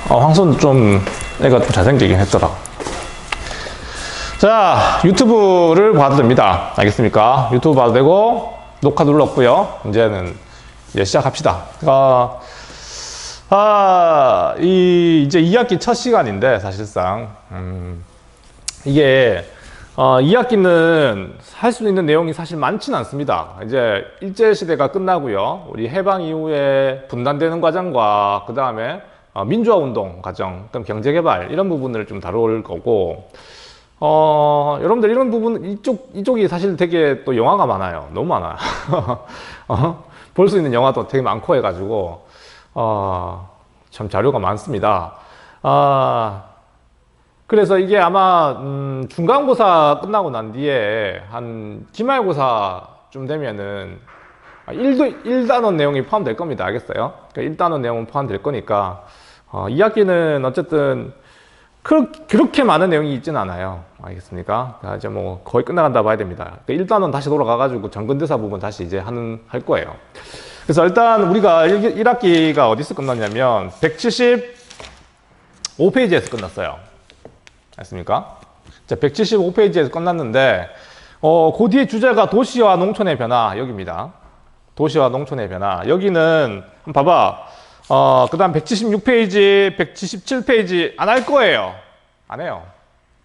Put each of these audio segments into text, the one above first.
황손 좀 애가 좀 잘생기긴 했더라. 자, 유튜브를 봐도 됩니다. 알겠습니까? 유튜브 봐도 되고 녹화 눌렀고요. 이제는 시작합시다. 이제 2학기 첫 시간인데 사실상 이게 2학기는 할 수 있는 내용이 사실 많지는 않습니다. 이제 일제시대가 끝나고요. 우리 해방 이후에 분단되는 과정과 그 다음에 민주화운동 과정, 그다음 경제개발 이런 부분을 좀 다룰 거고 여러분들 이런 부분 이쪽이 사실 되게 또 영화가 많아요. 너무 많아요. 볼 수 있는 영화도 되게 많고 해가지고 참 자료가 많습니다. 그래서 이게 아마 중간고사 끝나고 난 뒤에 한 기말고사쯤 되면은 1단원 내용이 포함될 겁니다. 알겠어요? 그러니까 1단원 내용은 포함될 거니까 2학기는 어쨌든 그렇게 많은 내용이 있지는 않아요. 알겠습니까? 이제 뭐 거의 끝나간다 봐야 됩니다. 그러니까 1단원 다시 돌아가가지고 전근대사 부분 다시 이제 할 거예요. 그래서 일단 우리가 1학기가 어디서 끝났냐면 175페이지에서 끝났어요. 알겠습니까? 자, 175페이지에서 끝났는데 그 뒤에 주제가 도시와 농촌의 변화 여기입니다. 도시와 농촌의 변화. 여기는 한번 봐봐. 그 다음 176페이지, 177페이지 안 할 거예요. 안 해요.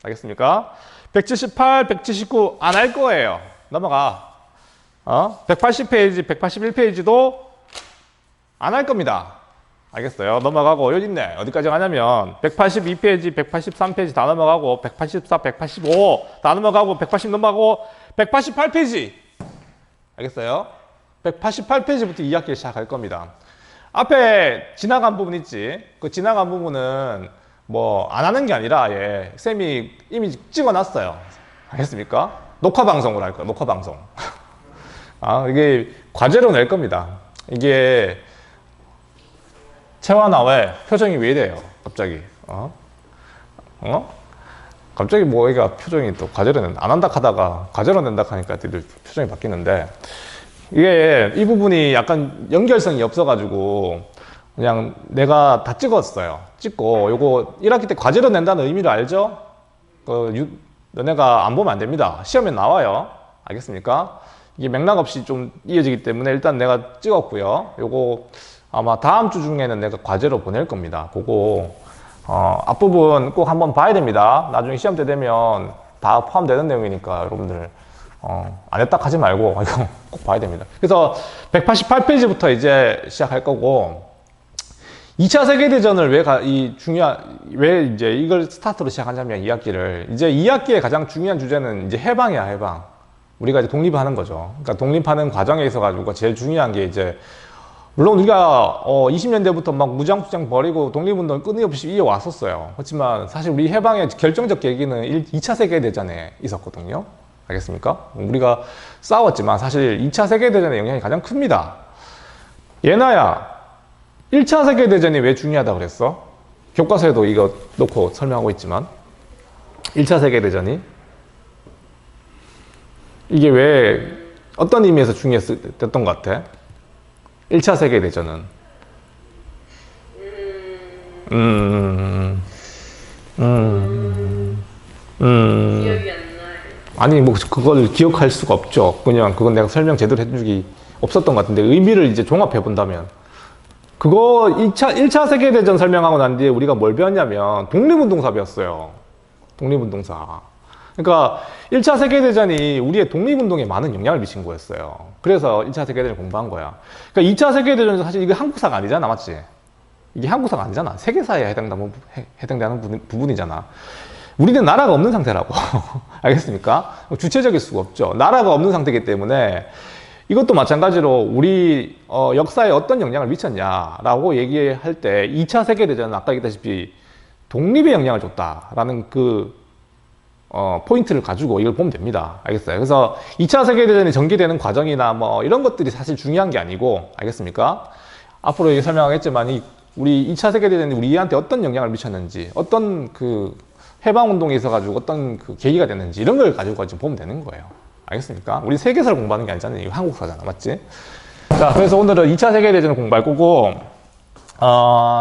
알겠습니까? 178, 179 안 할 거예요. 넘어가. 180페이지, 181페이지도 안 할 겁니다. 알겠어요? 넘어가고 여기 있네. 어디까지 가냐면 182페이지, 183페이지 다 넘어가고 184, 185 다 넘어가고 180 넘어가고 188페이지. 알겠어요? 188페이지부터 2학기 시작할 겁니다. 앞에 지나간 부분 있지? 그 지나간 부분은 뭐 안 하는 게 아니라 쌤이 이미 찍어놨어요. 알겠습니까? 녹화방송으로 할 거예요. 녹화방송. 이게 과제로 낼 겁니다. 이게 채화나왜 표정이 왜 이래요? 갑자기. 갑자기 뭐 얘가 표정이 또 과제로 안 한다 하다가 과제로 낸다 하니까 표정이 바뀌는데 이게 이 부분이 약간 연결성이 없어가지고 그냥 내가 다 찍었어요. 찍고 요거 1학기 때 과제로 낸다는 의미를 알죠? 너네가 안 보면 안 됩니다. 시험에 나와요. 알겠습니까? 이게 맥락 없이 좀 이어지기 때문에 일단 내가 찍었고요. 요거 아마 다음 주 중에는 내가 과제로 보낼 겁니다. 그거 앞부분 꼭 한번 봐야 됩니다. 나중에 시험 때 되면 다 포함되는 내용이니까 여러분들 안 했다 하지 말고 이거 꼭 봐야 됩니다. 그래서 188페이지부터 이제 시작할 거고 2차 세계대전을 왜 이제 이걸 스타트로 시작하냐면 2학기를 이제 2학기의 가장 중요한 주제는 이제 해방이야. 해방. 우리가 이제 독립하는 거죠. 그러니까 독립하는 과정에 있어 가지고 제일 중요한 게 이제 물론 우리가 20년대부터 막 무장투쟁 벌이고 독립운동 끊임없이 이어왔었어요. 그렇지만 사실 우리 해방의 결정적 계기는 2차 세계대전에 있었거든요. 알겠습니까? 우리가 싸웠지만 사실 2차 세계대전의 영향이 가장 큽니다. 예나야, 1차 세계대전이 왜 중요하다고 그랬어? 교과서에도 이거 놓고 설명하고 있지만 1차 세계대전이 이게 왜 어떤 의미에서 중요했던 것 같아? 1차 세계대전은 기억이 안 나요. 아니 뭐 그걸 기억할 수가 없죠. 그냥 그건 내가 설명 제대로 해주기 없었던 것 같은데 의미를 이제 종합해 본다면 그거 1차 세계대전 설명하고 난 뒤에 우리가 뭘 배웠냐면 독립운동사 배웠어요. 독립운동사. 그러니까 1차 세계대전이 우리의 독립운동에 많은 영향을 미친 거였어요. 그래서 1차 세계대전을 공부한 거야. 그러니까 2차 세계대전은 사실 이게 한국사가 아니잖아. 맞지? 이게 한국사가 아니잖아. 세계사에 해당되는 부분이잖아. 우리는 나라가 없는 상태라고. 알겠습니까? 주체적일 수가 없죠. 나라가 없는 상태이기 때문에 이것도 마찬가지로 우리 역사에 어떤 영향을 미쳤냐라고 얘기할 때 2차 세계대전은 아까 얘기했다시피 독립에 영향을 줬다라는 포인트를 가지고 이걸 보면 됩니다. 알겠어요? 그래서 2차 세계대전이 전개되는 과정이나 뭐 이런 것들이 사실 중요한 게 아니고, 알겠습니까? 앞으로 설명하겠지만 우리 2차 세계대전이 우리한테 어떤 영향을 미쳤는지, 어떤 해방운동에 있어가지고 어떤 계기가 됐는지 이런 걸 가지고 지금 보면 되는 거예요. 알겠습니까? 우리 세계사를 공부하는 게 아니잖아요. 이거 한국사잖아. 맞지? 자, 그래서 오늘은 2차 세계대전을 공부할 거고,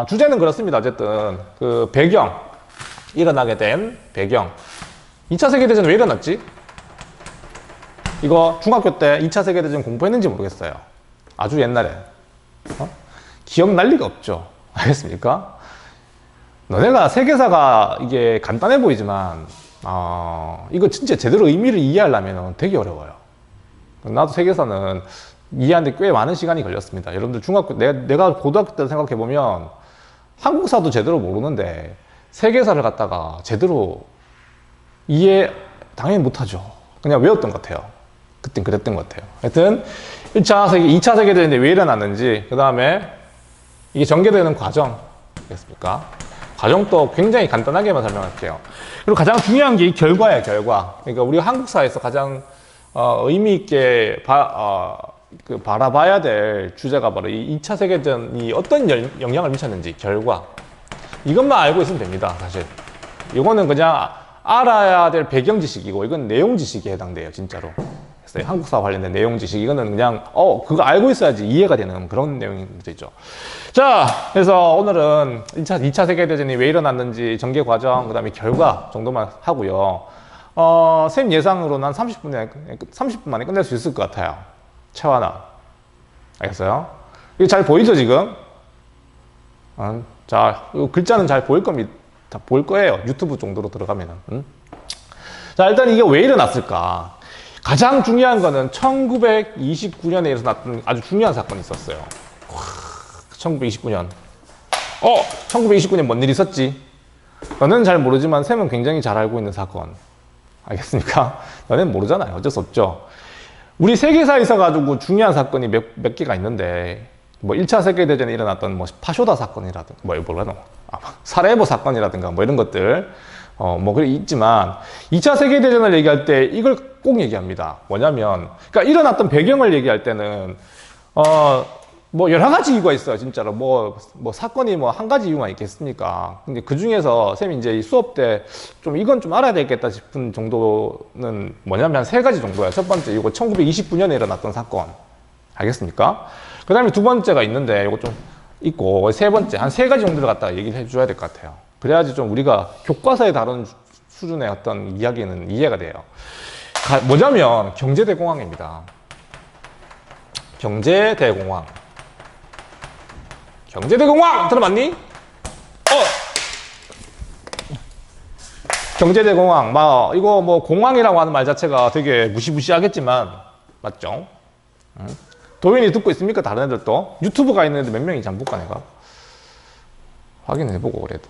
주제는 그렇습니다. 어쨌든 그 배경, 일어나게 된 배경. 2차 세계대전 왜 일어났지? 이거 중학교 때 2차 세계대전 공부했는지 모르겠어요. 아주 옛날에. 기억날 리가 없죠. 알겠습니까? 너네가 세계사가 이게 간단해 보이지만 이거 진짜 제대로 의미를 이해하려면 되게 어려워요. 나도 세계사는 이해하는데 꽤 많은 시간이 걸렸습니다. 여러분들 중학교, 내가 고등학교 때 생각해 보면 한국사도 제대로 모르는데 세계사를 갖다가 제대로 이해 당연히 못하죠. 그냥 외웠던 것 같아요. 그땐 그랬던 것 같아요. 하여튼 2차 세계대전이 왜 일어났는지, 그 다음에 이게 전개되는 과정 겠습니까? 과정도 굉장히 간단하게만 설명할게요. 그리고 가장 중요한 게 이 결과예요, 결과. 그러니까 우리가 한국사에서 가장 의미 있게 바라봐야 될 주제가 바로 이 2차 세계대전이 어떤 영향을 미쳤는지 결과. 이것만 알고 있으면 됩니다, 사실. 이거는 그냥 알아야 될 배경 지식이고, 이건 내용 지식에 해당돼요, 진짜로. 그래서 한국사 관련된 내용 지식, 이거는 그냥 그거 알고 있어야지 이해가 되는 그런 내용이 되죠. 자, 그래서 오늘은 2차 세계대전이 왜 일어났는지 전개 과정, 그 다음에 결과 정도만 하고요. 쌤 예상으로는 한 30분 만에 끝낼 수 있을 것 같아요. 채화나. 알겠어요? 이거 잘 보이죠, 지금? 자, 글자는 잘 보일 겁니다. 다 보일 거예요. 유튜브 정도로 들어가면은. 자, 일단 이게 왜 일어났을까? 가장 중요한 거는 1929년에 일어났던 아주 중요한 사건이 있었어요. 1929년. 1929년 뭔 일이 있었지? 너는 잘 모르지만 쌤은 굉장히 잘 알고 있는 사건. 알겠습니까? 너는 모르잖아요. 어쩔 수 없죠. 우리 세계사에서 가지고 중요한 사건이 몇 개가 있는데, 뭐 1차 세계대전에 일어났던 뭐 파쇼다 사건이라든가, 사라예보 사건이라든가 뭐 이런 것들, 그래 있지만 2차 세계대전을 얘기할 때 이걸 꼭 얘기합니다. 뭐냐면, 그러니까 일어났던 배경을 얘기할 때는 뭐 여러 가지 이유가 있어요, 진짜로. 뭐 사건이 뭐 한 가지 이유만 있겠습니까? 근데 그 중에서 쌤이 이제 이 수업 때 좀 이건 좀 알아야 되겠다 싶은 정도는 뭐냐면 한 세 가지 정도야. 첫 번째, 이거 1929년에 일어났던 사건. 알겠습니까? 그 다음에 두 번째가 있는데, 이거 좀 있고, 세 번째, 한 세 가지 정도를 갖다가 얘기를 해줘야 될 것 같아요. 그래야지 좀 우리가 교과서에 다룬 수준의 어떤 이야기는 이해가 돼요. 뭐냐면, 경제대공황입니다. 경제대공황. 경제대공황! 들어봤니? 경제대공황. 이거 뭐 공황이라고 하는 말 자체가 되게 무시무시하겠지만, 맞죠? 도윤이 듣고 있습니까? 다른 애들도? 유튜브가 있는 애들 몇 명인지 한번 볼까, 내가? 확인해보고 그래도.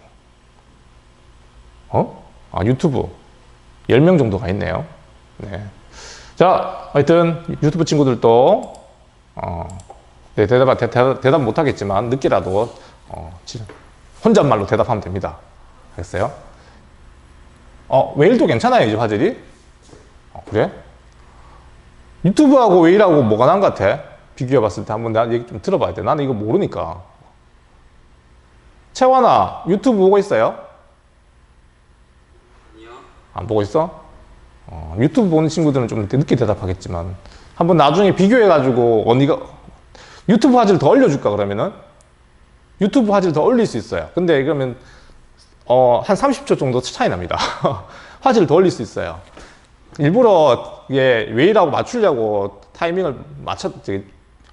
유튜브. 10명 정도가 있네요. 네. 자, 하여튼, 유튜브 친구들도, 네, 대답 못하겠지만, 늦게라도, 혼잣말로 대답하면 됩니다. 알겠어요? 웨일도 괜찮아요, 이제 화질이? 그래? 유튜브하고 웨일하고 뭐가 나은 것 같아? 비교해봤을 때 한번 나 얘기 좀 들어봐야 돼. 나는 이거 모르니까. 채원아, 유튜브 보고 있어요? 아니요. 안 보고 있어? 유튜브 보는 친구들은 좀 늦게 대답하겠지만, 한번 나중에 비교해가지고, 언니가 유튜브 화질 더 올려줄까, 그러면은? 유튜브 화질 더 올릴 수 있어요. 근데 그러면, 한 30초 정도 차이 납니다. 화질을 더 올릴 수 있어요. 일부러, 웨이라고 맞추려고 타이밍을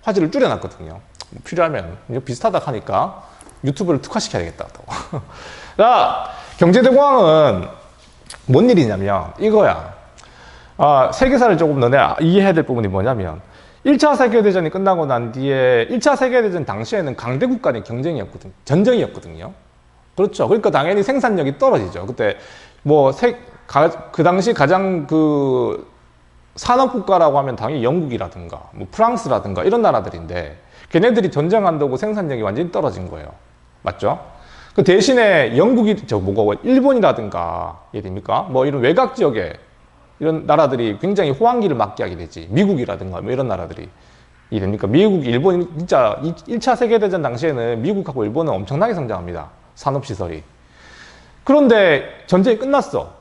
화질을 줄여놨거든요. 필요하면. 이거 비슷하다 하니까 유튜브를 특화시켜야 되겠다. 자, 경제대공황은 뭔 일이냐면 이거야. 세계사를 조금 너네 이해해야 될 부분이 뭐냐면 1차 세계대전이 끝나고 난 뒤에 1차 세계대전 당시에는 강대국 간의 전쟁이었거든요. 그렇죠. 그러니까 당연히 생산력이 떨어지죠. 그때 그 당시 가장 산업국가라고 하면 당연히 영국이라든가 뭐 프랑스라든가 이런 나라들인데 걔네들이 전쟁한다고 생산력이 완전히 떨어진 거예요. 맞죠? 그 대신에 일본이라든가 이해됩니까? 뭐 이런 외곽 지역에 이런 나라들이 굉장히 호황기를 맞게 하게 되지. 미국이라든가 뭐 이런 나라들이 이해됩니까? 일본이 진짜 1차 세계대전 당시에는 미국하고 일본은 엄청나게 성장합니다. 산업시설이. 그런데 전쟁이 끝났어.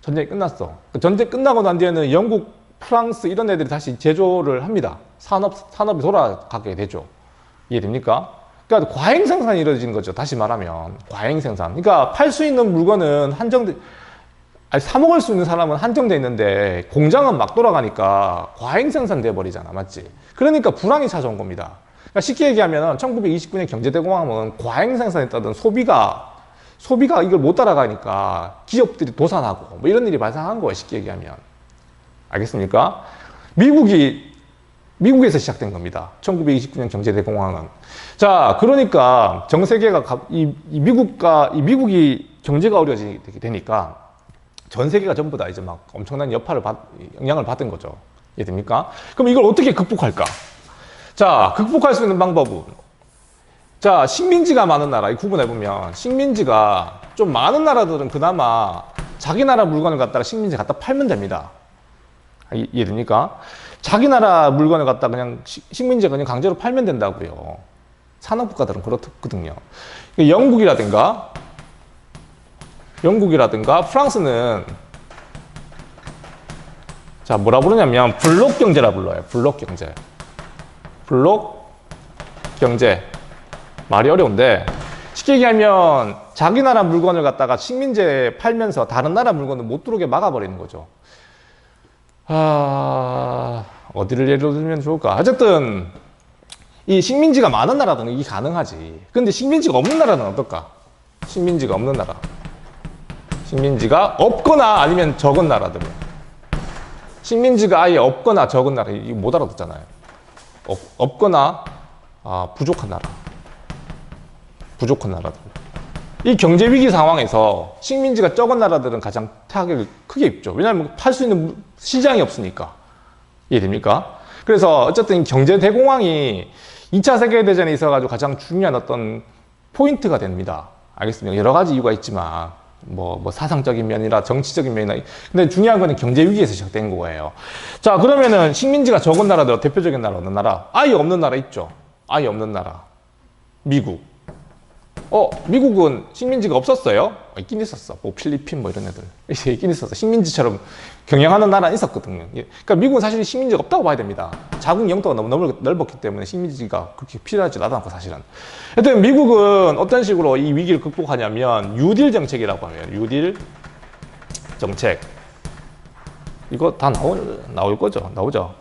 전쟁 끝나고 난 뒤에는 영국, 프랑스 이런 애들이 다시 제조를 합니다. 산업이 돌아가게 되죠. 이해됩니까? 그러니까 과잉 생산이 이루어지는 거죠. 다시 말하면 과잉 생산. 그러니까 팔 수 있는 물건은 사 먹을 수 있는 사람은 한정돼 있는데 공장은 막 돌아가니까 과잉 생산돼 버리잖아, 맞지? 그러니까 불황이 찾아온 겁니다. 그러니까 쉽게 얘기하면 1929년 경제대공황은 과잉 생산했다던 소비가 이걸 못 따라가니까 기업들이 도산하고 뭐 이런 일이 발생한 거예요, 쉽게 얘기하면. 알겠습니까? 미국에서 시작된 겁니다. 1929년 경제대공황은. 자, 그러니까 전 세계가 미국이 경제가 어려지게 되니까 전 세계가 전부 다 이제 막 엄청난 영향을 받은 거죠. 이해됩니까? 그럼 이걸 어떻게 극복할까? 자, 극복할 수 있는 방법은, 자, 식민지가 많은 나라, 구분해보면 식민지가 좀 많은 나라들은 그나마 자기 나라 물건을 갖다가 식민지에 갖다 팔면 됩니다. 이해됩니까? 자기 나라 물건을 갖다 그냥 식민지가 그냥 강제로 팔면 된다고요. 산업국가들은 그렇거든요. 영국이라든가 프랑스는 자, 뭐라 부르냐면 블록 경제라 불러요. 블록 경제. 말이 어려운데 쉽게 얘기하면 자기 나라 물건을 갖다가 식민지에 팔면서 다른 나라 물건을 못 들어오게 막아버리는 거죠. 어디를 예로 들면 좋을까? 어쨌든 이 식민지가 많은 나라들은 이게 가능하지. 근데 식민지가 없는 나라는 어떨까? 식민지가 없는 나라. 식민지가 없거나 아니면 적은 나라들. 식민지가 아예 없거나 적은 나라. 이거 못 알아듣잖아요. 없거나 부족한 나라들. 이 경제 위기 상황에서 식민지가 적은 나라들은 가장 타격을 크게 입죠. 왜냐하면 팔 수 있는 시장이 없으니까. 이해됩니까? 그래서 어쨌든 경제 대공황이 2차 세계대전에 있어가지고 가장 중요한 어떤 포인트가 됩니다. 알겠습니다. 여러 가지 이유가 있지만 뭐 사상적인 면이라 정치적인 면이나, 근데 중요한 거는 경제 위기에서 시작된 거예요. 자, 그러면은 식민지가 적은 나라들, 대표적인 나라 어느 나라? 아예 없는 나라 있죠. 아예 없는 나라. 미국. 미국은 식민지가 없었어요? 있긴 있었어. 뭐 필리핀 뭐 이런 애들 있긴 있었어. 식민지처럼 경영하는 나라는 있었거든요. 그러니까 미국은 사실 식민지가 없다고 봐야 됩니다. 자국 영토가 너무 넓었기 때문에 식민지가 그렇게 필요하지도 않고 사실은. 하여튼 미국은 어떤 식으로 이 위기를 극복하냐면 뉴딜 정책이라고 하면 뉴딜 정책. 이거 다 나올 거죠?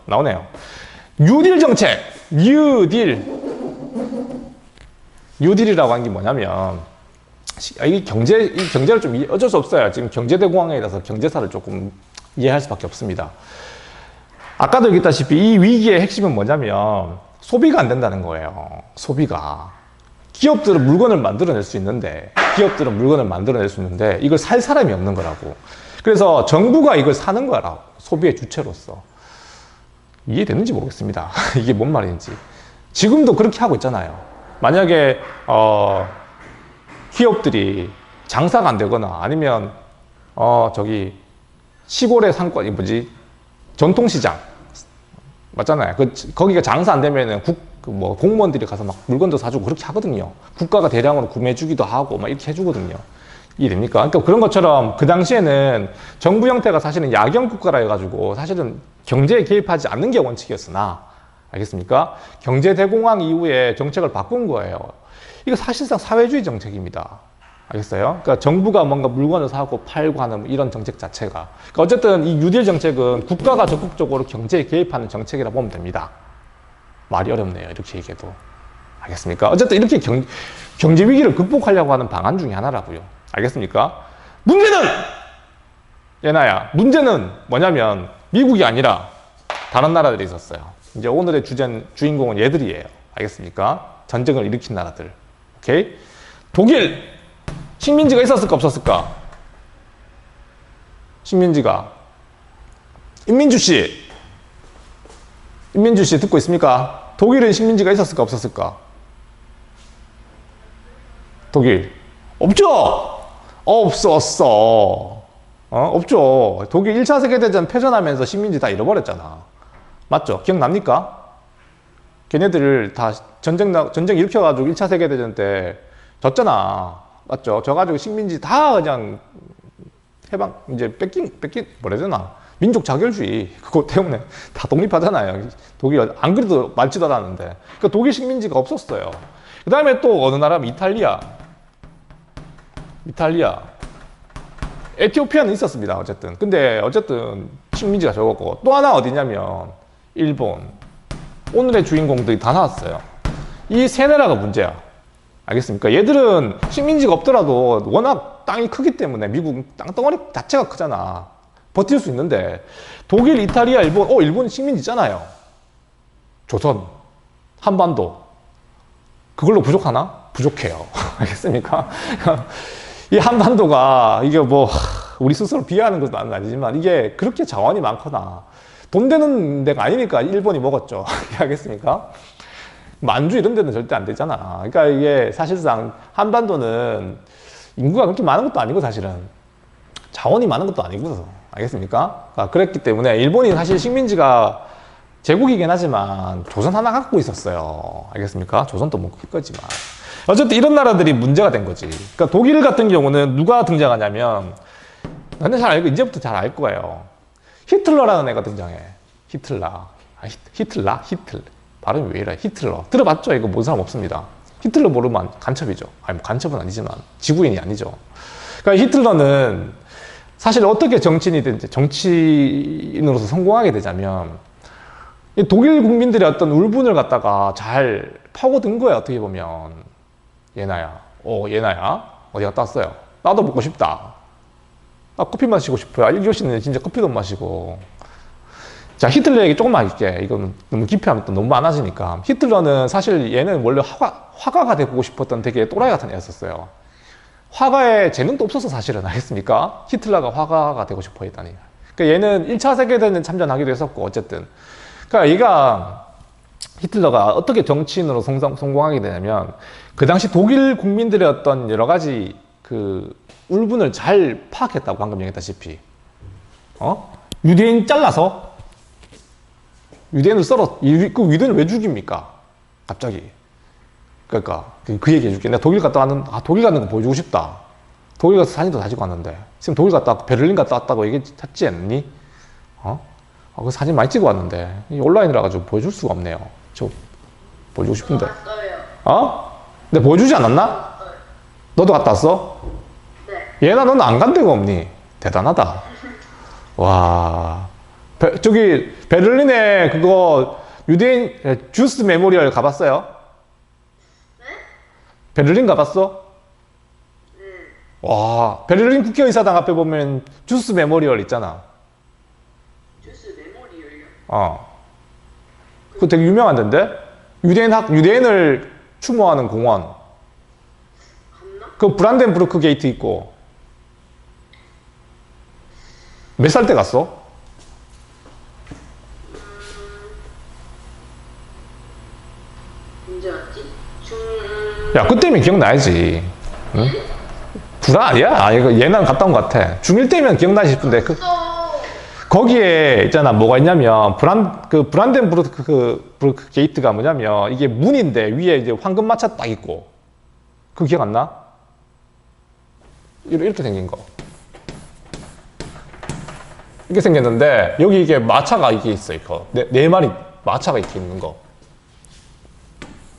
나오네요. 뉴딜 정책. 뉴딜이라고 하는 게 뭐냐면, 이 경제를 좀 어쩔 수 없어요. 지금 경제대공황이라서 경제사를 조금 이해할 수밖에 없습니다. 아까도 얘기했다시피 이 위기의 핵심은 뭐냐면 소비가 안 된다는 거예요. 소비가. 기업들은 물건을 만들어낼 수 있는데 이걸 살 사람이 없는 거라고. 그래서 정부가 이걸 사는 거라고. 소비의 주체로서. 이해되는지 모르겠습니다. 이게 뭔 말인지. 지금도 그렇게 하고 있잖아요. 만약에 기업들이 장사가 안 되거나 아니면 시골의 상권, 전통시장 맞잖아요. 거기가 장사 안 되면은 공무원들이 가서 막 물건도 사주고 그렇게 하거든요. 국가가 대량으로 구매해주기도 하고 막 이렇게 해주거든요. 이해됩니까? 그러니까 그런 것처럼 그 당시에는 정부 형태가 사실은 야경 국가라 해가지고 사실은 경제에 개입하지 않는 게 원칙이었으나, 알겠습니까? 경제 대공황 이후에 정책을 바꾼 거예요. 이거 사실상 사회주의 정책입니다. 알겠어요? 그러니까 정부가 뭔가 물건을 사고 팔고 하는 이런 정책 자체가. 그러니까 어쨌든 이 뉴딜 정책은 국가가 적극적으로 경제에 개입하는 정책이라고 보면 됩니다. 말이 어렵네요. 이렇게 얘기해도. 알겠습니까? 어쨌든 이렇게 경제 위기를 극복하려고 하는 방안 중에 하나라고요. 알겠습니까? 문제는 뭐냐면 미국이 아니라 다른 나라들이 있었어요. 이제 오늘의 주인공은 얘들이에요. 알겠습니까? 전쟁을 일으킨 나라들. 오케이? 독일! 식민지가 있었을까, 없었을까? 식민지가. 임민주 씨 듣고 있습니까? 독일은 식민지가 있었을까, 없었을까? 독일. 없죠? 없었어. 없죠. 독일 1차 세계대전 패전하면서 식민지 다 잃어버렸잖아. 맞죠? 기억납니까? 걔네들 다 전쟁 일으켜가지고 1차 세계대전 때 졌잖아. 맞죠? 져가지고 식민지 다 그냥 이제 뭐라 해야 되나? 민족 자결주의. 그거 때문에 다 독립하잖아요. 독일, 안 그래도 많지도 않았는데. 그러니까 독일 식민지가 없었어요. 그 다음에 또 어느 나라면 이탈리아. 에티오피아는 있었습니다. 어쨌든. 근데 어쨌든 식민지가 적었고 또 하나 어디냐면 일본. 오늘의 주인공들이 다 나왔어요. 이 세 나라가 문제야. 알겠습니까? 얘들은 식민지가 없더라도 워낙 땅이 크기 때문에 미국 땅덩어리 자체가 크잖아. 버틸 수 있는데 독일, 이탈리아, 일본, 일본이 식민지 있잖아요. 조선, 한반도. 그걸로 부족하나? 부족해요. 알겠습니까? 이 한반도가 이게 뭐 우리 스스로 비하하는 것도 아니지만 이게 그렇게 자원이 많거나 돈 되는 데가 아니니까 일본이 먹었죠. 알겠습니까? 만주 이런 데는 절대 안 되잖아. 그러니까 이게 사실상 한반도는 인구가 그렇게 많은 것도 아니고 사실은 자원이 많은 것도 아니고 알겠습니까? 그러니까 그랬기 때문에 일본이 사실 식민지가 제국이긴 하지만 조선 하나 갖고 있었어요. 알겠습니까? 조선도 뭐 클 거지만 어쨌든 이런 나라들이 문제가 된 거지. 그러니까 독일 같은 경우는 누가 등장하냐면 근데 잘 알고 이제부터 잘 알 거예요. 히틀러라는 애가 등장해. 히틀러. 발음이 왜 이래? 히틀러. 들어봤죠? 이거 모르는 사람 없습니다. 히틀러 모르면 간첩이죠. 아니, 뭐 간첩은 아니지만 지구인이 아니죠. 그러니까 히틀러는 사실 어떻게 정치인으로서 성공하게 되자면 이 독일 국민들의 어떤 울분을 갖다가 잘 파고든 거야. 어떻게 보면 얘나야. 어디 갔다 왔어요? 나도 먹고 싶다. 나 커피 마시고 싶어요. 1교시는 진짜 커피도 못 마시고. 자, 히틀러 얘기 조금만 할게. 이건 너무 깊이하면 또 너무 많아지니까. 히틀러는 사실 얘는 원래 화가가 되고 싶었던 되게 또라이 같은 애였었어요. 화가에 재능도 없어서 사실은. 알겠습니까? 히틀러가 화가가 되고 싶어 했다니. 그러니까 얘는 1차 세계대전 참전하기도 했었고, 어쨌든. 그러니까 얘가, 히틀러가 어떻게 정치인으로 성공하게 되냐면, 그 당시 독일 국민들의 어떤 여러 가지 그 울분을 잘 파악했다고 방금 얘기했다시피. 유대인 잘라서 유대인을 썰어. 그 유대인을 왜 죽입니까? 갑자기. 그러니까 그 얘기 해줄게. 내가 독일 갔다 왔는, 독일 가는 거 보여주고 싶다. 독일 가서 사진도 다지고 왔는데. 지금 독일 갔다 왔고 베를린 갔다 왔다고 얘기했지 않니? 그 사진 많이 찍어 왔는데 온라인이라 가지고 보여줄 수가 없네요. 저 보여주고 싶은데. 근데 보여주지 않았나? 너도 갔다 왔어? 네. 얘나 너는 안 간 데가 없니? 대단하다. 와. 저기 베를린에 그거 유대인 주스 메모리얼 가봤어요? 네? 베를린 가봤어? 네. 와, 베를린 국회의사당 앞에 보면 주스 메모리얼 있잖아. 주스 메모리얼요? 그거 되게 유명한 데인데? 유대인을 추모하는 공원. 갔나? 그 브란덴부르크 게이트 있고. 몇 살 때 갔어? 언제 왔지? 야, 그때면 기억나야지. 응? 불안 아니야? 이거 얘는 갔다 온 것 같아. 중1 때면 기억나지 싶은데. 거기에 있잖아, 뭐가 있냐면, 브란덴부르크 게이트가 뭐냐면, 이게 문인데, 위에 이제 황금마차 딱 있고. 그거 기억 안 나? 이렇게 생긴 거. 이렇게 생겼는데, 여기 이게 마차가 이게 있어, 이거. 네 마리 마차가 이렇게 있는 거.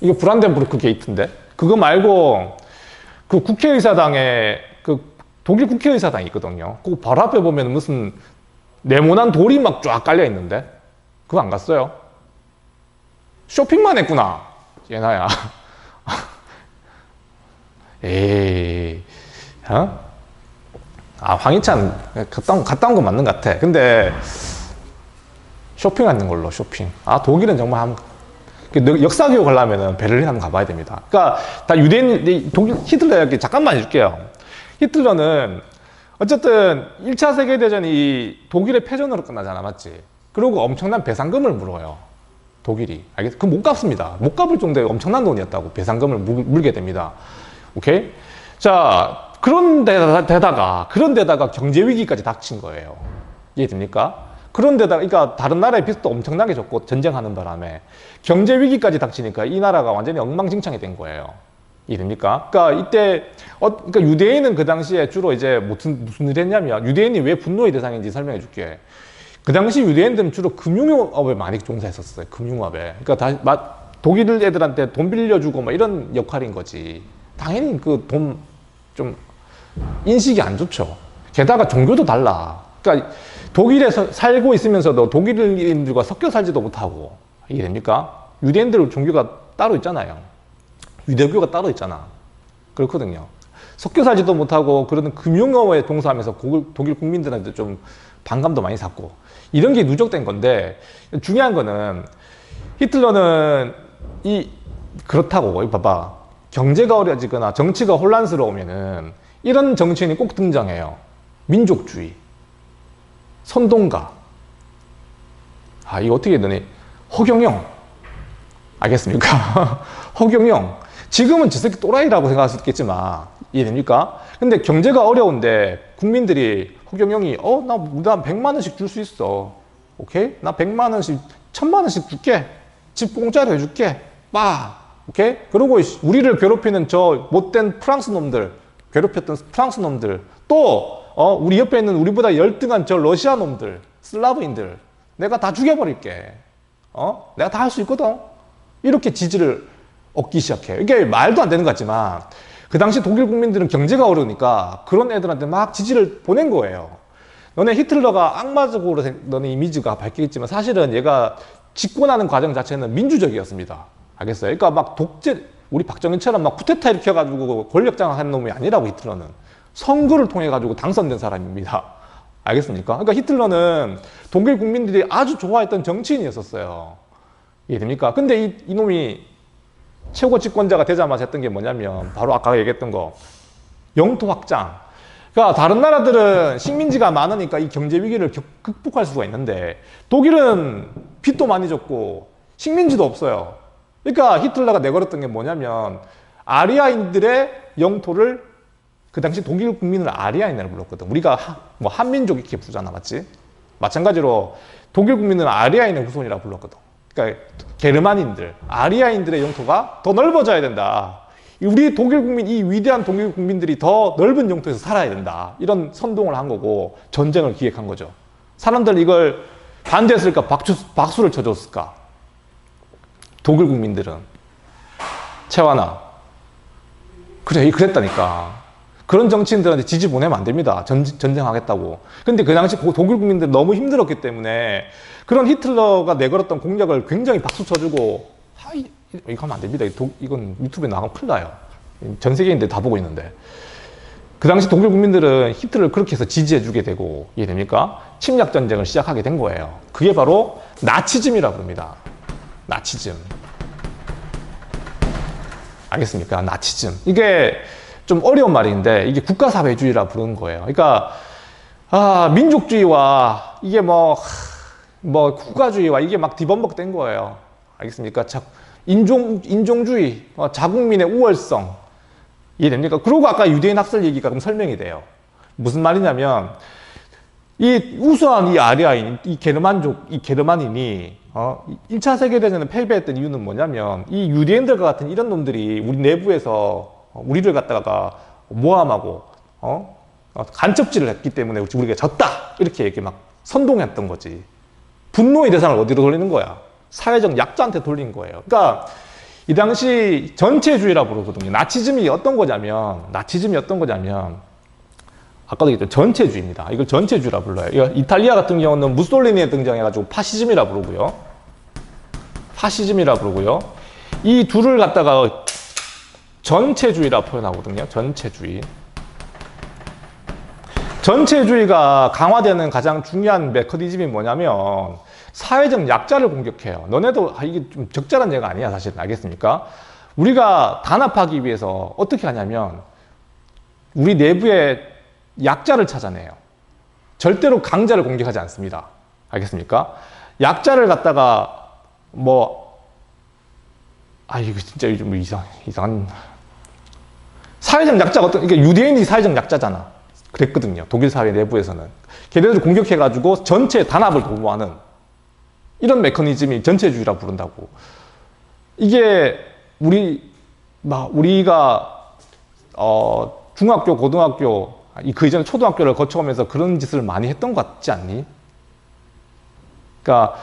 이게 브란덴부르크 게이트인데? 그거 말고, 그 국회의사당에, 독일 국회의사당이 있거든요. 그 바로 앞에 보면 무슨, 네모난 돌이 막 쫙 깔려 있는데 그거 안 갔어요? 쇼핑만 했구나 얘나야. 에이, 황희찬 갔다 온 거 맞는 것 같아. 근데 쇼핑하는 걸로 쇼핑. 독일은 정말 역사 교육 하려면 베를린 한번 가봐야 됩니다. 그러니까 다 유대인 독일 히틀러 얘기 잠깐만 해줄게요. 히틀러는 어쨌든 1차 세계대전이 독일의 패전으로 끝나잖아, 맞지? 그리고 엄청난 배상금을 물어요, 독일이. 알겠어? 그 못 갚습니다. 못 갚을 정도의 엄청난 돈이었다고 배상금을 물게 됩니다. 오케이? 자, 그런 데다가 경제 위기까지 닥친 거예요. 이해됩니까? 그런 데다가, 그러니까 다른 나라의 빚도 엄청나게 졌고 전쟁하는 바람에 경제 위기까지 닥치니까 이 나라가 완전히 엉망진창이 된 거예요. 이해됩니까? 그러니까 이때, 그러니까 유대인은 그 당시에 주로 이제 무슨 일 했냐면, 유대인이 왜 분노의 대상인지 설명해 줄게. 그 당시 유대인들은 주로 금융업에 많이 종사했었어요. 금융업에. 그러니까 독일 애들한테 돈 빌려주고 뭐 이런 역할인 거지. 당연히 그 돈 좀 인식이 안 좋죠. 게다가 종교도 달라. 그러니까 독일에 살고 있으면서도 독일인들과 섞여 살지도 못하고, 이게 됩니까? 유대인들 종교가 따로 있잖아요. 유대교가 따로 있잖아. 그렇거든요. 섞여 살지도 못하고 그러는 금융업에 종사하면서 독일 국민들한테 좀 반감도 많이 샀고, 이런 게 누적된 건데, 중요한 거는 히틀러는 그렇다고, 이 봐봐. 경제가 어려지거나 정치가 혼란스러우면은 이런 정치인이 꼭 등장해요. 민족주의, 선동가. 이거 어떻게 되니? 허경영. 알겠습니까? 허경영. 지금은 저 새끼 또라이라고 생각할 수 있겠지만, 이해됩니까? 근데 경제가 어려운데 국민들이 허경영이, 나 100만 원씩 줄 수 있어. 오케이? 나 100만 원씩, 1000만 원씩 줄게. 집 공짜로 해줄게. 오케이? 그리고 우리를 괴롭히는 저 못된 프랑스 놈들, 괴롭혔던 프랑스 놈들, 또 우리 옆에 있는 우리보다 열등한 저 러시아 놈들, 슬라브인들, 내가 다 죽여버릴게. 내가 다 할 수 있거든. 이렇게 지지를 얻기 시작해요. 이게 말도 안 되는 것 같지만 그 당시 독일 국민들은 경제가 어려우니까 그런 애들한테 막 지지를 보낸 거예요. 너네 히틀러가 악마적으로 너네 이미지가 밝히겠지만 사실은 얘가 집권하는 과정 자체는 민주적이었습니다. 알겠어요? 그러니까 막 독재, 우리 박정희처럼 막 쿠데타 일으켜가지고 권력장악한 놈이 아니라고, 히틀러는. 선거를 통해가지고 당선된 사람입니다. 알겠습니까? 그러니까 히틀러는 독일 국민들이 아주 좋아했던 정치인이었었어요. 이해됩니까? 근데 이놈이 최고 집권자가 되자마자 했던 게 뭐냐면, 바로 아까 얘기했던 거, 영토 확장. 그러니까 다른 나라들은 식민지가 많으니까 이 경제 위기를 극복할 수가 있는데, 독일은 빚도 많이 졌고 식민지도 없어요. 그러니까 히틀러가 내걸었던 게 뭐냐면, 아리아인들의 영토를, 그 당시 독일 국민을 아리아인이라고 불렀거든. 우리가 뭐 한민족 이렇게 부르잖아, 맞지? 마찬가지로 독일 국민은 아리아인의 후손이라고 불렀거든. 그러니까 게르만인들, 아리아인들의 영토가 더 넓어져야 된다. 우리 독일 국민, 이 위대한 독일 국민들이 더 넓은 영토에서 살아야 된다. 이런 선동을 한 거고 전쟁을 기획한 거죠. 사람들 이걸 반대했을까? 박수를 쳐줬을까? 독일 국민들은. 채환아. 그래, 그랬다니까. 그런 정치인들한테 지지 보내면 안 됩니다. 전쟁하겠다고. 근데 그 당시 독일 국민들 너무 힘들었기 때문에 그런 히틀러가 내걸었던 공약을 굉장히 박수 쳐주고, 이거 하면 안 됩니다. 이건 유튜브에 나가면 큰일 나요. 전 세계인들 다 보고 있는데. 그 당시 독일 국민들은 히틀러를 그렇게 해서 지지해주게 되고, 이해됩니까? 침략전쟁을 시작하게 된 거예요. 그게 바로 나치즘이라고 합니다. 나치즘. 알겠습니까? 나치즘. 이게 좀 어려운 말인데, 이게 국가사회주의라 부르는 거예요. 그러니까, 민족주의와 이게 뭐 국가주의와 이게 막 뒤범벅된 거예요. 알겠습니까? 인종주의, 자국민의 우월성. 이해됩니까? 그리고 아까 유대인 학살 얘기가 그럼 설명이 돼요. 무슨 말이냐면, 이 우수한 이 아리아인, 이 게르만인이 1차 세계대전에 패배했던 이유는 뭐냐면, 이 유대인들과 같은 이런 놈들이 우리 내부에서 우리를 갖다가 모함하고 간첩질을 했기 때문에 우리가 졌다, 이렇게 이렇게 막 선동했던 거지. 분노의 대상을 어디로 돌리는 거야? 사회적 약자한테 돌린 거예요. 그러니까 이 당시 전체주의라 부르거든요. 나치즘이 어떤 거냐면 아까도 얘기했던 전체주의입니다. 이걸 전체주의라 불러요. 이탈리아 같은 경우는 무솔리니에 등장해가지고 파시즘이라 부르고요. 이 둘을 갖다가 전체주의라 표현하거든요. 전체주의가 강화되는 가장 중요한 메커니즘이 뭐냐면, 사회적 약자를 공격해요. 너네도 이게 좀 적절한 예가 아니야, 사실. 알겠습니까? 우리가 단합하기 위해서 어떻게 하냐면, 우리 내부에 약자를 찾아내요. 절대로 강자를 공격하지 않습니다. 알겠습니까? 약자를 갖다가 이거 진짜 요즘 이상한 사회적 약자가 그러니까 유대인이 사회적 약자잖아. 그랬거든요. 독일 사회 내부에서는. 걔네들을 공격해가지고 전체 단합을 도모하는 이런 메커니즘이 전체주의라 부른다고. 이게 우리가 중학교, 고등학교, 그 이전에 초등학교를 거쳐오면서 그런 짓을 많이 했던 것 같지 않니? 그러니까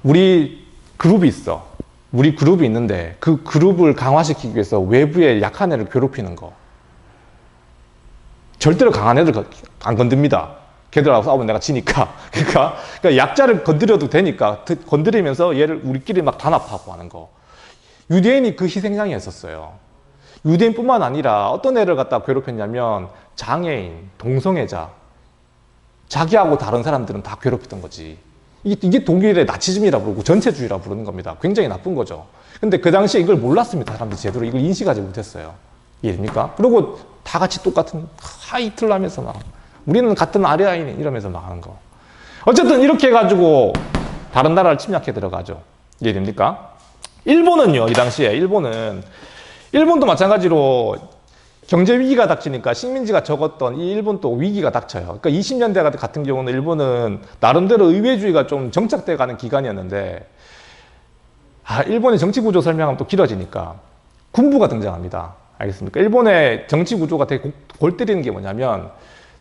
우리 그룹이 있어. 우리 그룹이 있는데 그 그룹을 강화시키기 위해서 외부의 약한 애를 괴롭히는 거. 절대로 강한 애들 안 건듭니다. 걔들하고 싸우면 내가 지니까. 그러니까 약자를 건드려도 되니까 건드리면서 얘를 우리끼리 막 단합하고 하는 거. 유대인이 그 희생양이었었어요. 유대인뿐만 아니라 어떤 애를 갖다 괴롭혔냐면 장애인, 동성애자, 자기하고 다른 사람들은 다 괴롭혔던 거지. 이게 독일의 나치즘이라 부르고 전체주의라 부르는 겁니다. 굉장히 나쁜 거죠. 근데 그 당시에 이걸 몰랐습니다. 사람들이 제대로 이걸 인식하지 못했어요. 이해됩니까? 그리고 다 같이 똑같은 하이틀 하면서 막 우리는 같은 아르아인 이러면서 막 하는 거. 어쨌든 이렇게 해가지고 다른 나라를 침략해 들어가죠. 이해됩니까? 일본은요, 이 당시에 일본도 마찬가지로 경제 위기가 닥치니까 식민지가 적었던 이 일본도 위기가 닥쳐요. 그러니까 20년대 같은 경우는 일본은 나름대로 의회주의가 좀 정착돼 가는 기간이었는데, 일본의 정치 구조 설명하면 또 길어지니까 군부가 등장합니다. 알겠습니까? 일본의 정치 구조가 되게 골 때리는 게 뭐냐면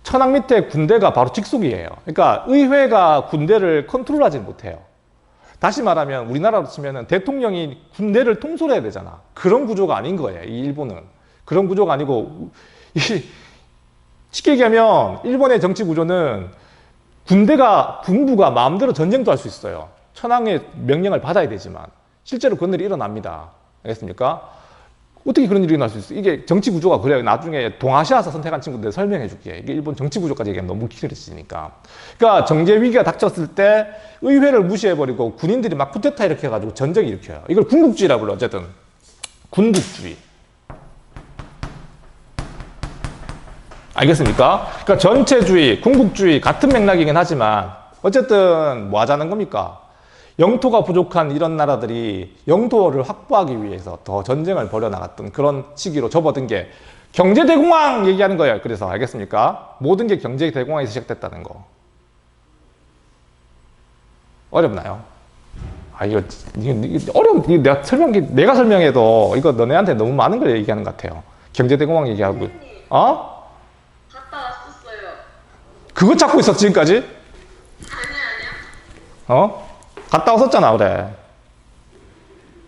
천황 밑에 군대가 바로 직속이에요. 그러니까 의회가 군대를 컨트롤하지 못해요. 다시 말하면 우리나라로 치면은 대통령이 군대를 통솔해야 되잖아. 그런 구조가 아닌 거예요. 이 일본은. 그런 구조가 아니고, 쉽게 얘기하면 일본의 정치 구조는 군부가 마음대로 전쟁도 할 수 있어요. 천황의 명령을 받아야 되지만 실제로 그런 일이 일어납니다. 알겠습니까? 어떻게 그런 일이 일어날 수 있어요? 이게 정치 구조가 그래요. 나중에 동아시아에서 선택한 친구들 설명해 줄게. 이게 일본 정치 구조까지 얘기하면 너무 길어지니까. 그러니까 정제 위기가 닥쳤을 때 의회를 무시해버리고 군인들이 막 쿠데타 이렇게 해가지고 전쟁을 일으켜요. 이걸 군국주의라고 불러. 어쨌든 군국주의. 알겠습니까? 그러니까 전체주의, 군국주의 같은 맥락이긴 하지만 어쨌든 뭐 하자는 겁니까? 영토가 부족한 이런 나라들이 영토를 확보하기 위해서 더 전쟁을 벌여나갔던 그런 시기로 접어든 게 경제대공황 얘기하는 거예요. 그래서 알겠습니까? 모든 게 경제대공황에서 시작됐다는 거. 어렵나요? 이거 내가 내가 설명해도 이거 너네한테 너무 많은 걸 얘기하는 것 같아요. 경제대공황 얘기하고. 선생님, 어? 갔다 왔었어요. 그거 찾고 있었지, 지금까지? 아니야. 갔다 왔었잖아, 그래.